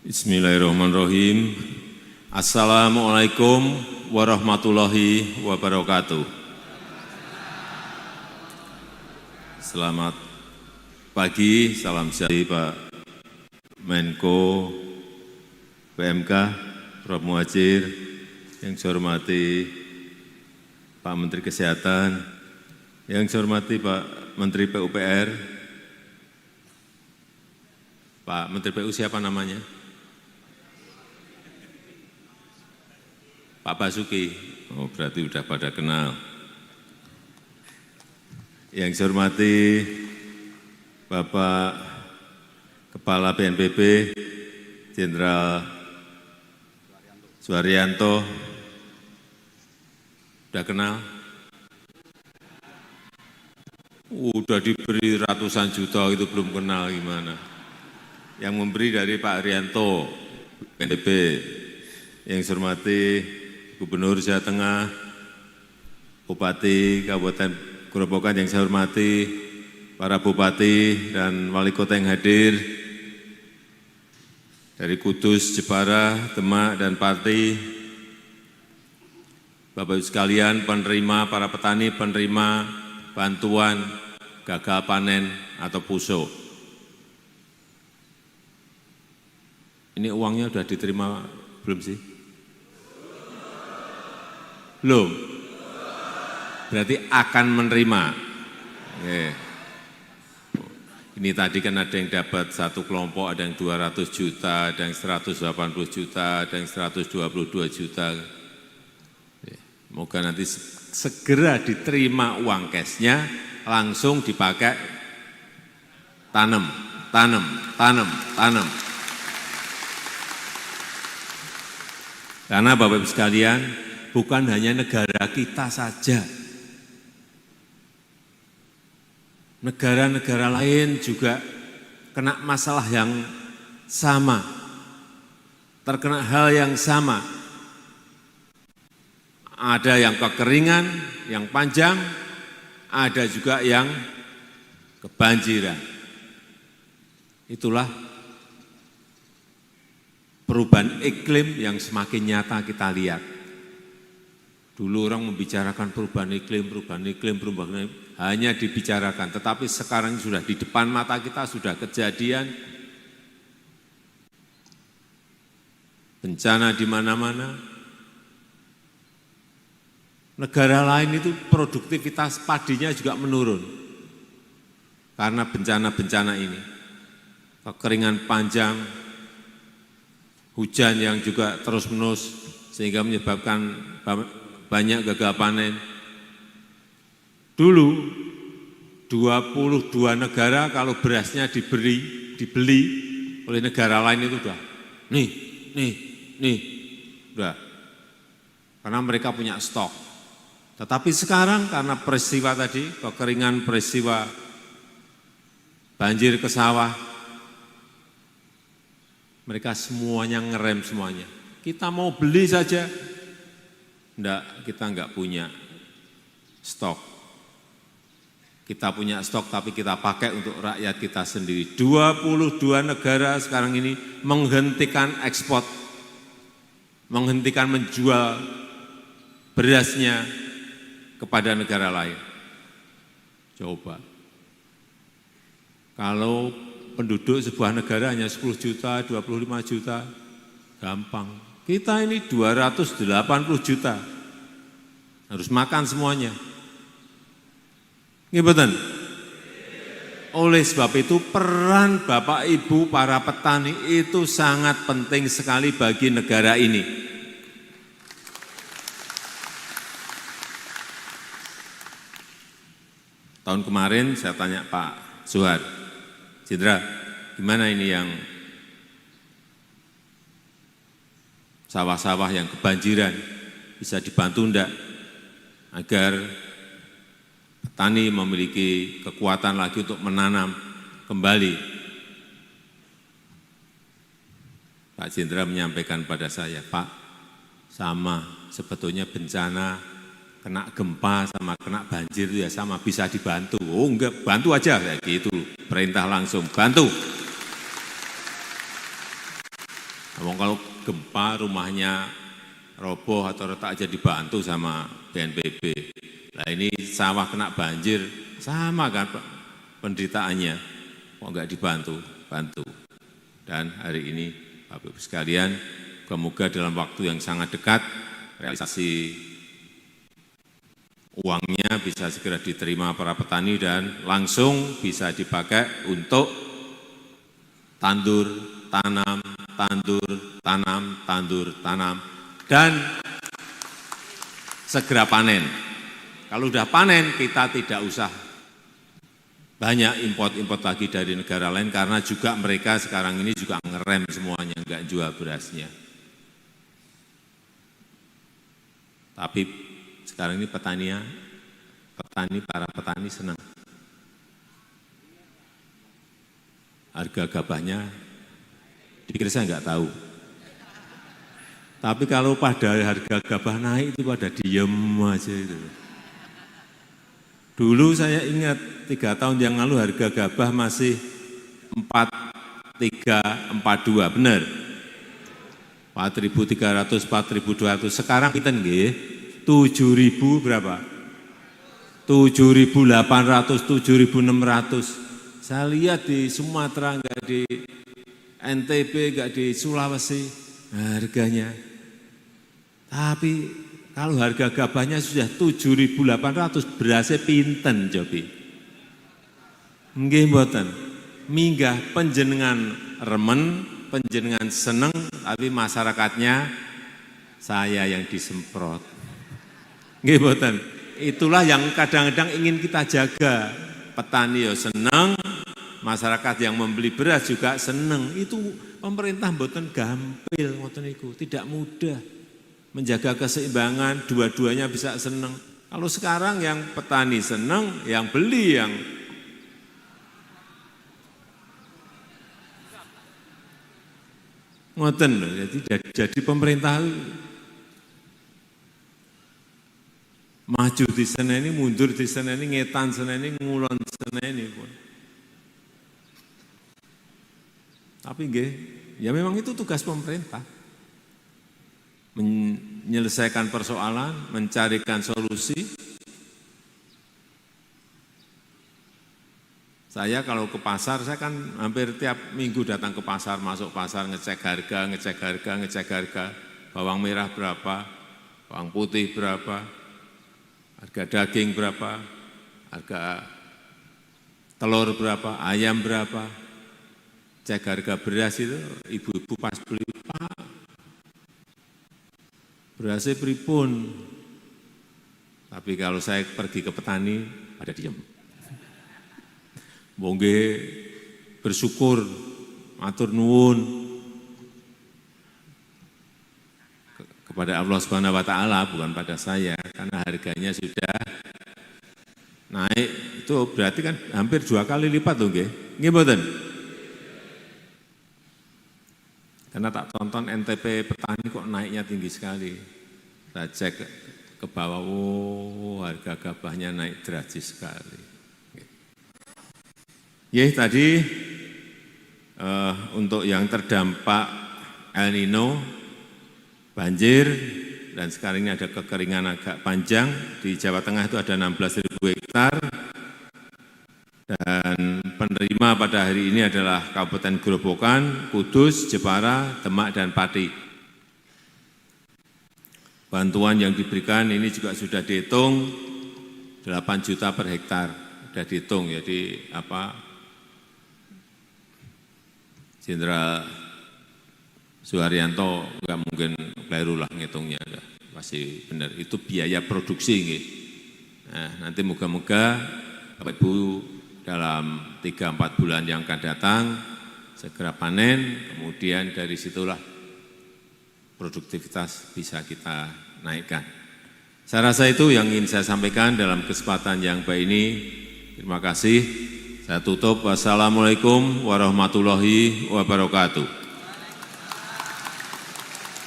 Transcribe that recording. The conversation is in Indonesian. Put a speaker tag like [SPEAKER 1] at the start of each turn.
[SPEAKER 1] Bismillahirrahmanirrahim. Assalamualaikum warahmatullahi wabarakatuh. Selamat pagi, salam sejahtera Pak Menko PMK, Prof. Muhadjir, yang saya hormati Pak Menteri Kesehatan, yang saya hormati Pak Menteri PUPR, Pak Menteri PU siapa namanya? Pak Basuki, oh berarti sudah pada kenal. Yang saya hormati Bapak Kepala BNPB, Jenderal Suharyanto, sudah kenal? Udah diberi ratusan juta itu belum kenal gimana? Yang memberi dari Pak Haryanto, BNPB. Yang saya hormati Gubernur Jawa Tengah, Bupati Kabupaten Grobogan yang saya hormati, para Bupati dan Wali Kota yang hadir, dari Kudus, Jepara, Demak, dan Pati, Bapak-Ibu sekalian, penerima, para petani, penerima bantuan gagal panen atau PUSO. Ini uangnya sudah diterima belum sih? Belum? Berarti akan menerima. Oke. Ini tadi kan ada yang dapat satu kelompok, ada yang 200 juta, ada yang 180 juta, ada yang 122 juta. Semoga nanti segera diterima uang cashnya, langsung dipakai tanam. Karena Bapak-Ibu sekalian, bukan hanya negara kita saja. Negara-negara lain juga kena masalah yang sama, terkena hal yang sama. Ada yang kekeringan, yang panjang, ada juga yang kebanjiran. Itulah perubahan iklim yang semakin nyata kita lihat. Dulu orang membicarakan perubahan iklim, hanya dibicarakan. Tetapi sekarang sudah di depan mata kita, sudah kejadian. Bencana di mana-mana. Negara lain itu produktivitas padinya juga menurun. Karena bencana-bencana ini. Kekeringan panjang, hujan yang juga terus-menerus, sehingga menyebabkan banyak gagal panen. Dulu 22 negara kalau berasnya dibeli oleh negara lain itu udah nih, udah. Karena mereka punya stok. Tetapi sekarang karena peristiwa tadi, kekeringan, peristiwa banjir ke sawah, mereka semuanya ngerem semuanya. Kita mau beli saja, kita enggak punya stok. Kita punya stok tapi kita pakai untuk rakyat kita sendiri. 22 negara sekarang ini menghentikan ekspor, menghentikan menjual berasnya kepada negara lain. Coba, kalau penduduk sebuah negara hanya 10 juta, 25 juta, gampang. Kita ini 280 juta, harus makan semuanya. Nggih. Oleh sebab itu peran Bapak Ibu para petani itu sangat penting sekali bagi negara ini. Tahun kemarin saya tanya Pak Suhar, Jenderal, gimana ini yang sawah-sawah yang kebanjiran, bisa dibantu enggak agar petani memiliki kekuatan lagi untuk menanam kembali? Pak Jenderal menyampaikan pada saya, Pak, sama sebetulnya bencana, kena gempa sama kena banjir itu ya sama, bisa dibantu. Oh enggak, bantu aja, kayak gitu, perintah langsung, bantu. Kalau gempa rumahnya roboh atau retak aja dibantu sama BNPB. Nah ini sawah kena banjir, sama kan penderitaannya, kok nggak dibantu, bantu. Dan hari ini Bapak Ibu sekalian, semoga dalam waktu yang sangat dekat realisasi uangnya bisa segera diterima para petani dan langsung bisa dipakai untuk tandur, tanam, dan segera panen. Kalau sudah panen, kita tidak usah banyak import lagi dari negara lain, karena juga mereka sekarang ini juga ngerem semuanya, enggak jual berasnya. Tapi sekarang ini para petani senang. Harga gabahnya, dikira saya enggak tahu. Tapi kalau pada harga gabah naik itu pada diem aja itu. Dulu saya ingat 3 tahun yang lalu harga gabah masih 4.342, benar? 4.300, 4.200. Sekarang kita nggih 7.000 berapa? 7.800, 7.600. Saya lihat di Sumatera, enggak di NTB, enggak di Sulawesi harganya. Tapi kalau harga gabahnya sudah 7.800, berasnya pinten Jobi? Nggih mboten. Minggah penjenengan remen, penjenengan seneng, tapi masyarakatnya saya yang disemprot. Nggih mboten. Itulah yang kadang-kadang ingin kita jaga. Petani ya seneng, masyarakat yang membeli beras juga seneng. Itu pemerintah mboten gampil ngoten niku, tidak mudah. Menjaga keseimbangan, dua-duanya bisa seneng. Kalau sekarang yang petani seneng, yang beli yang ngoten loh. Jadi pemerintah maju di sana ini, mundur di sana ini, ngetan sana ini, ngulon sana ini pun. Tapi nggih, ya memang itu tugas pemerintah. Menyelesaikan persoalan, mencarikan solusi. Saya kalau ke pasar, saya kan hampir tiap minggu datang ke pasar, masuk pasar, ngecek harga. Bawang merah berapa, bawang putih berapa, harga daging berapa, harga telur berapa, ayam berapa. Cek harga beras itu, ibu-ibu pas beli, Pak, berasnya pripun. Tapi kalau saya pergi ke petani, pada diam. Monggo bersyukur, matur nuwun kepada Allah Subhanahu wa taala, bukan pada saya, karena harganya sudah naik. Itu berarti kan hampir 2 kali lipat loh nggih. Nggih mboten? Karena tak tonton NTP petani kok naiknya tinggi sekali. Saya cek ke bawah, harga gabahnya naik drastis sekali. Ya tadi untuk yang terdampak El Nino, banjir, dan sekarang ini ada kekeringan agak panjang. Di Jawa Tengah itu ada 16.000 hektar. Dan penerima pada hari ini adalah Kabupaten Grobogan, Kudus, Jepara, Demak, dan Pati. Bantuan yang diberikan ini juga sudah dihitung 8 juta per hektar. Sudah dihitung, jadi Jenderal Suharyanto enggak mungkin keliru lah ngitungnya, pasti benar. Itu biaya produksi. Gitu. Nah, nanti moga-moga Bapak Ibu dalam 3-4 bulan yang akan datang, segera panen, kemudian dari situlah produktivitas bisa kita naikkan. Saya rasa itu yang ingin saya sampaikan dalam kesempatan yang baik ini. Terima kasih. Saya tutup. Wassalamualaikum warahmatullahi wabarakatuh.